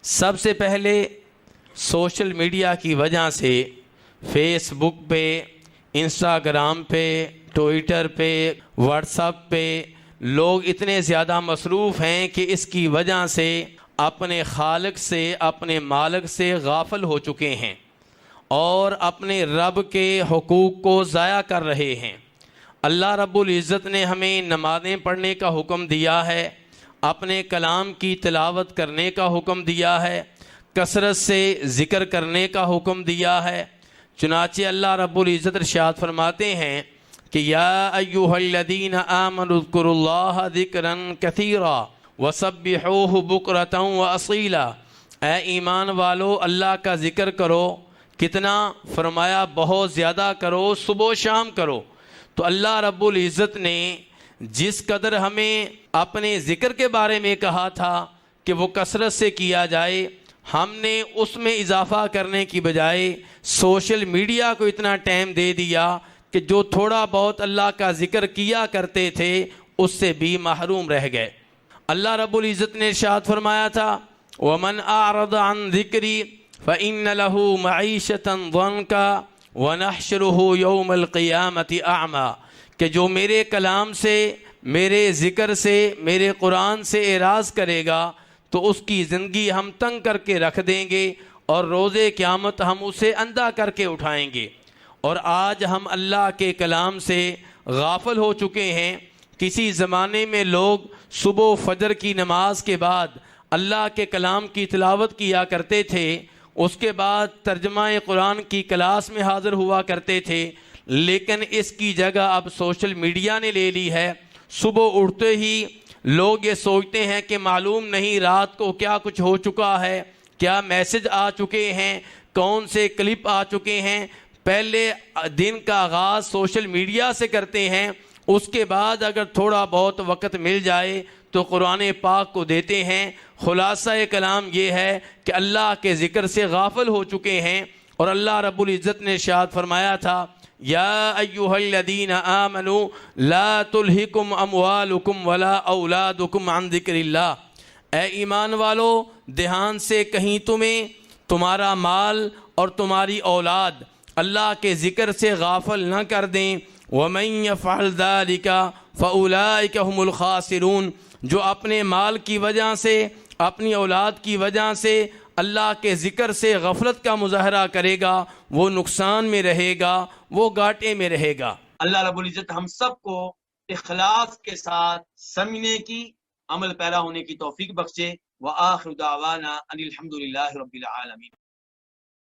سب سے پہلے social media کی وجہ سے فیس بک پہ، انسٹاگرام پہ، ٹویٹر پہ، واٹس ایپ پہ لوگ اتنے زیادہ مصروف ہیں کہ اس کی وجہ سے اپنے خالق سے، اپنے مالک سے غافل ہو چکے ہیں اور اپنے رب کے حقوق کو ضائع کر رہے ہیں۔ اللہ رب العزت نے ہمیں نمازیں پڑھنے کا حکم دیا ہے، اپنے کلام کی تلاوت کرنے کا حکم دیا ہے، کثرت سے ذکر کرنے کا حکم دیا ہے۔ چنانچہ اللہ رب العزت ارشاد فرماتے ہیں کہ یا ایھا الذین آمنوا اذکروا اللہ ذکرا کثیرا وسبحوہ بکرۃ واصیلا، اے ایمان والو اللہ کا ذکر کرو۔ کتنا؟ فرمایا بہت زیادہ کرو، صبح و شام کرو۔ تو اللہ رب العزت نے جس قدر ہمیں اپنے ذکر کے بارے میں کہا تھا کہ وہ کثرت سے کیا جائے، ہم نے اس میں اضافہ کرنے کی بجائے سوشل میڈیا کو اتنا ٹائم دے دیا کہ جو تھوڑا بہت اللہ کا ذکر کیا کرتے تھے اس سے بھی محروم رہ گئے۔ اللہ رب العزت نے ارشاد فرمایا تھا وَمَنْ أَعْرَضَ عَنْ ذِكْرِي فَإِنَّ لَهُ مَعِيشَةً ضَنْكًا وَنَحْشُرُهُ يَوْمَ الْقِيَامَةِ أَعْمَى، کہ جو میرے کلام سے، میرے ذکر سے، میرے قرآن سے اعراض کرے گا تو اس کی زندگی ہم تنگ کر کے رکھ دیں گے اور روز قیامت ہم اسے اندھا کر کے اٹھائیں گے۔ اور آج ہم اللہ کے کلام سے غافل ہو چکے ہیں۔ کسی زمانے میں لوگ صبح فجر کی نماز کے بعد اللہ کے کلام کی تلاوت کیا کرتے تھے، اس کے بعد ترجمہ قرآن کی کلاس میں حاضر ہوا کرتے تھے، لیکن اس کی جگہ اب سوشل میڈیا نے لے لی ہے۔ صبح اٹھتے ہی لوگ یہ سوچتے ہیں کہ معلوم نہیں رات کو کیا کچھ ہو چکا ہے، کیا میسج آ چکے ہیں، کون سے کلپ آ چکے ہیں۔ پہلے دن کا آغاز سوشل میڈیا سے کرتے ہیں، اس کے بعد اگر تھوڑا بہت وقت مل جائے تو قرآن پاک کو دیتے ہیں۔ خلاصہ کلام یہ ہے کہ اللہ کے ذکر سے غافل ہو چکے ہیں۔ اور اللہ رب العزت نے ارشاد فرمایا تھا یا ایھا الذین آمنوا لا تلہکم اموالکم ولا اولادکم عن ذکر اللہ، اے ایمان والو دھیان سے کہیں تمہیں تمہارا مال اور تمہاری اولاد اللہ کے ذکر سے غافل نہ کر دیں۔ وَمَن يَفْعَلْ ذَلِكَ فَأُولَٰئِكَ هُمُ الْخَاسِرُونَ، جو اپنے مال کی وجہ سے، اپنی اولاد کی وجہ سے اللہ کے ذکر سے غفلت کا مظاہرہ کرے گا وہ نقصان میں رہے گا، وہ گھاٹے میں رہے گا۔ اللہ رب العزت ہم سب کو اخلاص کے ساتھ سمجھنے کی، عمل پیرا ہونے کی توفیق بخشے۔ وآخر دعوانا ان الحمد للہ رب العالمین۔